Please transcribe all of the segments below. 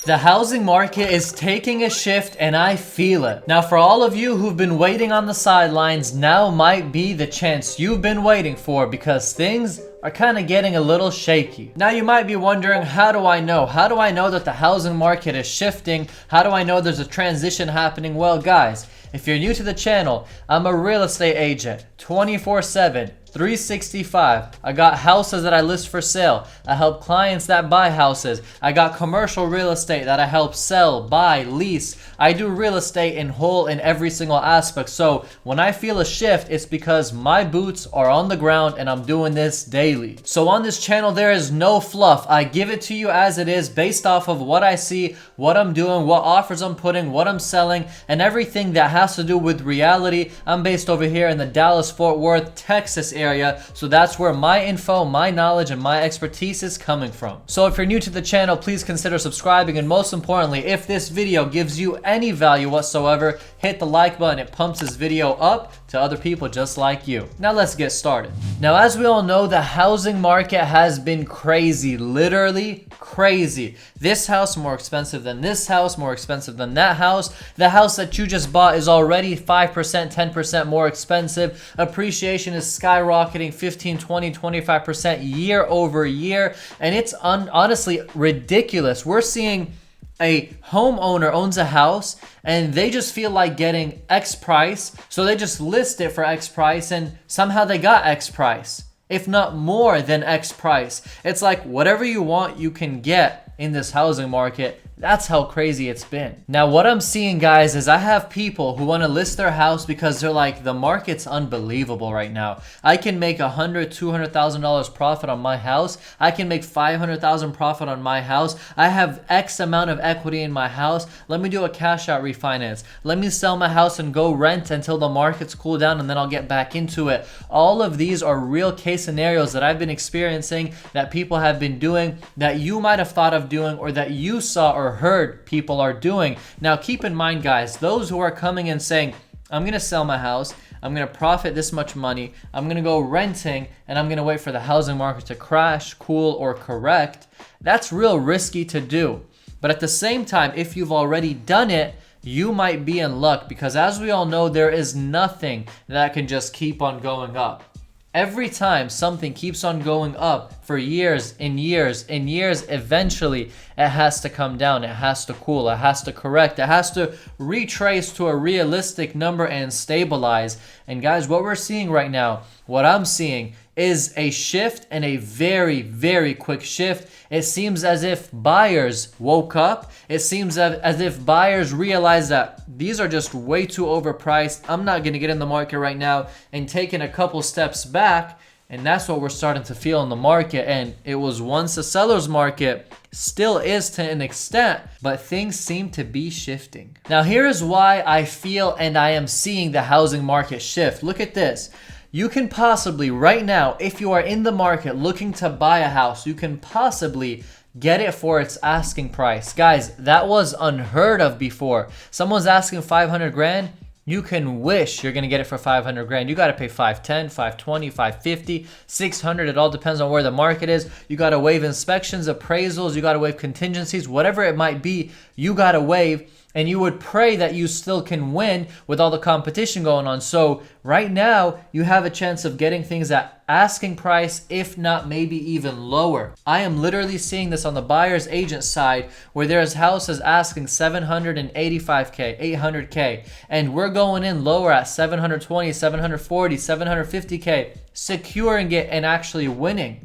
The housing market is taking a shift and I feel it. Now for all of you who've been waiting on the sidelines, now might be the chance you've been waiting for because things are kind of getting a little shaky. Now you might be wondering, how do I know? How do I know that the housing market is shifting? How do I know there's a transition happening? Well guys, if you're new to the channel, I'm a real estate agent, 24/7. 365. I got houses that I list for sale. I help clients that buy houses. I got commercial real estate that I help sell, buy, lease. I do real estate in whole in every single aspect. So when I feel a shift, it's because my boots are on the ground and I'm doing this daily. So on this channel, there is no fluff. I give it to you as it is based off of what I see, what I'm doing, what offers I'm putting, what I'm selling, and everything that has to do with reality. I'm based over here in the Dallas-Fort Worth, Texas area, so that's where my info, my knowledge, and my expertise is coming from. So if you're new to the channel, please consider subscribing, and most importantly, if this video gives you any value whatsoever, hit the like button. It pumps this video up to other people just like you. Now let's get started. Now as we all know, the housing market has been crazy, literally crazy. This house more expensive than this house, more expensive than that house. The house that you just bought is already 5%, 10% more expensive. Appreciation is skyrocketing 15, 20, 25% year over year. And it's honestly ridiculous. We're seeing a homeowner owns a house and they just feel like getting X price. So they just list it for X price and somehow they got X price, if not more than X price. It's like whatever you want, you can get in this housing market. That's how crazy it's been. Now what I'm seeing, guys, is I have people who want to list their house because they're like, the market's unbelievable right now. I can make $100,000, $200,000 profit on my house. I can make $500,000 profit on my house. I have X amount of equity in my house. Let me do a cash out refinance. Let me sell my house and go rent until the market's cooled down and then I'll get back into it. All of these are real case scenarios that I've been experiencing, that people have been doing, that you might have thought of doing, or that you saw or heard people are doing. Now keep in mind, guys, those who are coming and saying, I'm gonna sell my house, I'm gonna profit this much money, I'm gonna go renting, and I'm gonna wait for the housing market to crash, cool, or correct, that's real risky to do. But at the same time, if you've already done it, you might be in luck, because as we all know, there is nothing that can just keep on going up. Every time something keeps on going up for years and years and years, eventually it has to come down, it has to cool, it has to correct, it has to retrace to a realistic number and stabilize. And guys, what we're seeing right now, what I'm seeing is a shift, and a very, very quick shift. It seems as if buyers woke up. It seems as if buyers realize that these are just way too overpriced. I'm not going to get in the market right now, and taking a couple steps back. And that's what we're starting to feel in the market. And it was once a seller's market, still is to an extent, but things seem to be shifting. Now here is why I feel and I am seeing the housing market shift. Look at this. You can possibly right now, if you are in the market looking to buy a house, you can possibly get it for its asking price. Guys, that was unheard of before. Someone's asking 500 grand. You can wish you're gonna get it for 500 grand. You gotta pay 510, 520, 550, 600. It all depends on where the market is. You gotta waive inspections, appraisals. You gotta waive contingencies, whatever it might be. You gotta waive. And you would pray that you still can win with all the competition going on. So right now, you have a chance of getting things at asking price, if not maybe even lower. I am literally seeing this on the buyer's agent side, where there's houses asking 785K, 800K, and we're going in lower at 720, 740, 750K, securing it and actually winning.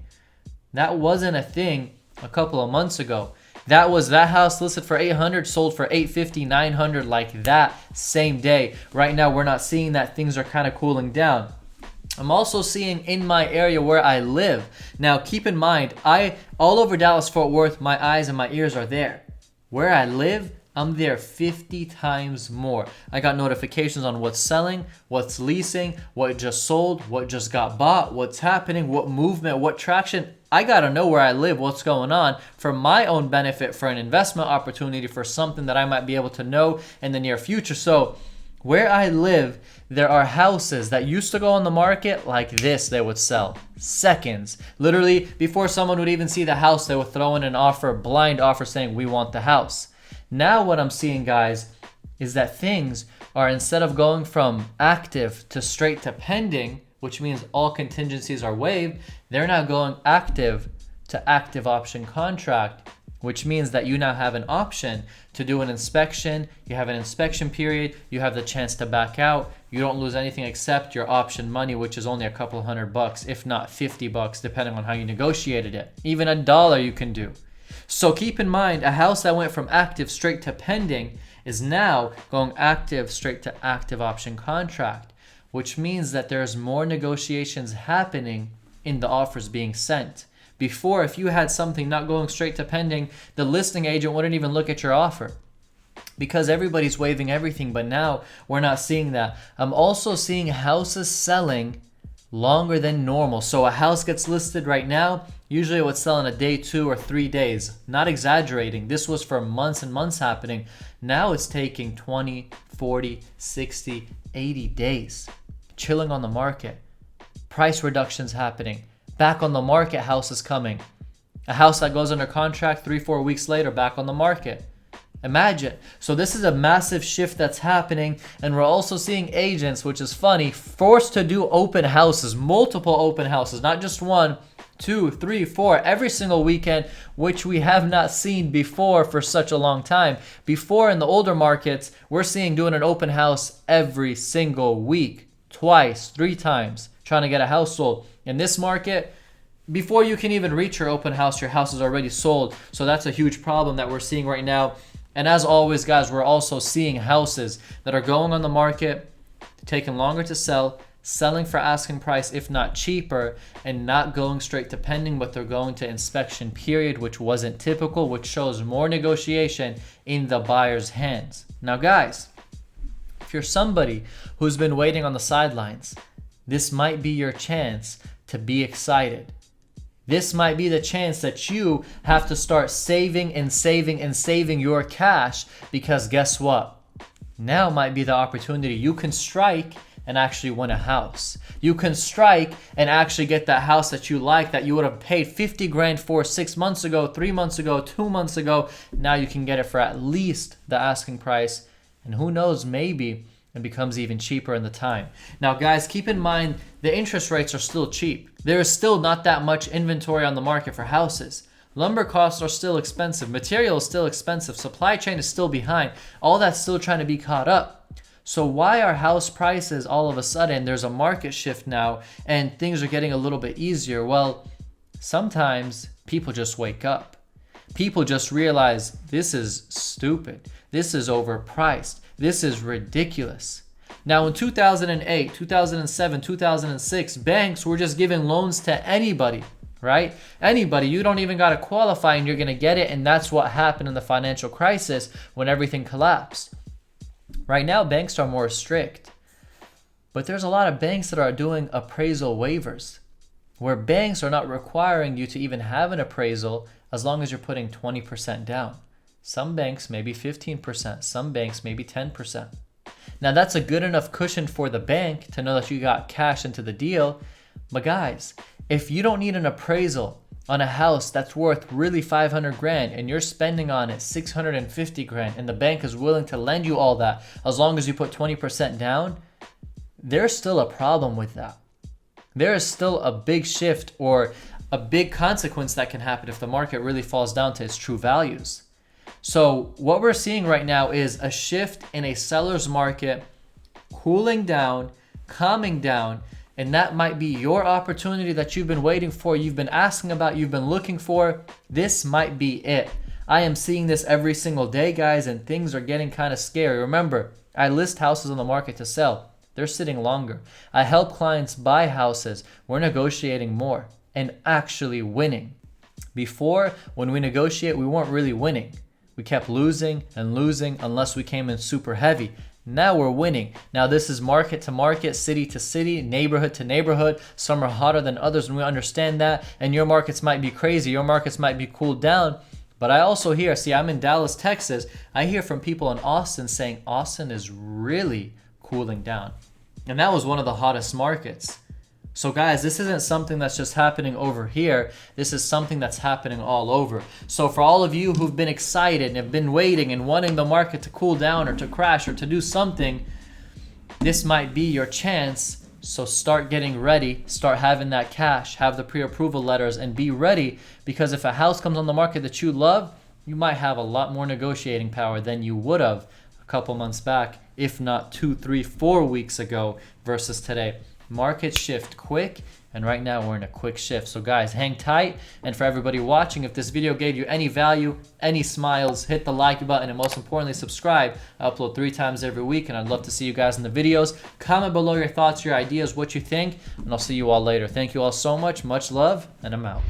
That wasn't a thing a couple of months ago. That house listed for 800, sold for 850, 900, like that same day. Right now, we're not seeing that. Things are kind of cooling down. I'm also seeing in my area where I live. Now, keep in mind, all over Dallas-Fort Worth, my eyes and my ears are there. Where I live, I'm there 50 times more. I got notifications on what's selling, what's leasing, what just sold, what just got bought, what's happening, what movement, what traction. I gotta know where I live, what's going on for my own benefit, for an investment opportunity, for something that I might be able to know in the near future. So Where I live, there are houses that used to go on the market like this. They would sell seconds. Literally, before someone would even see the house, they would throw in an offer, blind offer saying, we want the house. Now what I'm seeing, guys, is that things are, instead of going from active to straight to pending, which means all contingencies are waived, they're now going active to active option contract, which means that you now have an option to do an inspection. You have an inspection period. You have the chance to back out. You don't lose anything except your option money, which is only a couple $100, if not $50, depending on how you negotiated it. Even $1 you can do. So keep in mind, a house that went from active straight to pending is now going active straight to active option contract, which means that there's more negotiations happening in the offers being sent. Before, if you had something not going straight to pending, the listing agent wouldn't even look at your offer because everybody's waiving everything. But now we're not seeing that. I'm also seeing houses selling longer than normal. So a house gets listed right now, usually it would sell in a day, 2 or 3 days. Not exaggerating. This was for months and months happening. Now it's taking 20, 40, 60, 80 days. Chilling on the market. Price reductions happening. Back on the market, house is coming. A house that goes under contract 3-4 weeks later, back on the market. Imagine. So this is a massive shift that's happening, and we're also seeing agents, which is funny, forced to do open houses, multiple open houses, not just 1, 2, 3, 4, every single weekend, which we have not seen before for such a long time. Before, in the older markets, we're seeing doing an open house every single week, twice, 3 times, trying to get a house sold. In this market, before you can even reach your open house, your house is already sold. So that's a huge problem that we're seeing right now. And as always, guys, we're also seeing houses that are going on the market, taking longer to sell, selling for asking price, if not cheaper, and not going straight to pending, but they're going to inspection period, which wasn't typical, which shows more negotiation in the buyer's hands. Now, guys, if you're somebody who's been waiting on the sidelines, this might be your chance to be excited. This might be the chance that you have to start saving and saving and saving your cash, because guess what? Now might be the opportunity you can strike and actually win a house. You can strike and actually get that house that you like, that you would have paid 50 grand for 6 months ago, 3 months ago, 2 months ago. Now you can get it for at least the asking price. And who knows, maybe it becomes even cheaper in the time. Now, guys, keep in mind the interest rates are still cheap. There is still not that much inventory on the market for houses. Lumber costs are still expensive. Material is still expensive. Supply chain is still behind. All that's still trying to be caught up. So why are house prices all of a sudden, there's a market shift now and things are getting a little bit easier? Well, sometimes people just wake up. People just realize this is stupid. This is overpriced. This is ridiculous. Now, in 2008, 2007, 2006, banks were just giving loans to anybody, right? Anybody. You don't even got to qualify and you're going to get it. And that's what happened in the financial crisis when everything collapsed. Right now, banks are more strict. But there's a lot of banks that are doing appraisal waivers, where banks are not requiring you to even have an appraisal as long as you're putting 20% down. Some banks maybe 15%, some banks maybe 10%. Now that's a good enough cushion for the bank to know that you got cash into the deal. But guys, if you don't need an appraisal on a house that's worth really 500 grand and you're spending on it 650 grand and the bank is willing to lend you all that as long as you put 20% down, there's still a problem with that. There is still a big shift or a big consequence that can happen if the market really falls down to its true values. So what we're seeing right now is a shift in a seller's market, cooling down, calming down, and that might be your opportunity that you've been waiting for, you've been asking about, you've been looking for. This might be it. I am seeing this every single day, guys, and things are getting kind of scary. Remember, I list houses on the market to sell. They're sitting longer. I help clients buy houses. We're negotiating more and actually winning. Before, when we negotiate, we weren't really winning. We kept losing and losing unless we came in super heavy. Now we're winning. Now this is market to market, city to city, neighborhood to neighborhood. Some are hotter than others, and we understand that. And your markets might be crazy. Your markets might be cooled down. But I also hear, I'm in Dallas, Texas. I hear from people in Austin saying Austin is really cooling down. And that was one of the hottest markets. So guys, this isn't something that's just happening over here. This is something that's happening all over. So for all of you who've been excited and have been waiting and wanting the market to cool down or to crash or to do something, this might be your chance. So start getting ready, start having that cash, have the pre-approval letters, and be ready, because if a house comes on the market that you love, you might have a lot more negotiating power than you would have a couple months back, if not 2, 3, 4 weeks ago versus today. Markets shift quick, and right now we're in a quick shift. So guys, hang tight. And for everybody watching, if this video gave you any value, any smiles, hit the like button, and most importantly, subscribe. I upload 3 times every week, and I'd love to see you guys in the videos. Comment below your thoughts, your ideas, what you think, and I'll see you all later. Thank you all so much. Much love, and I'm out.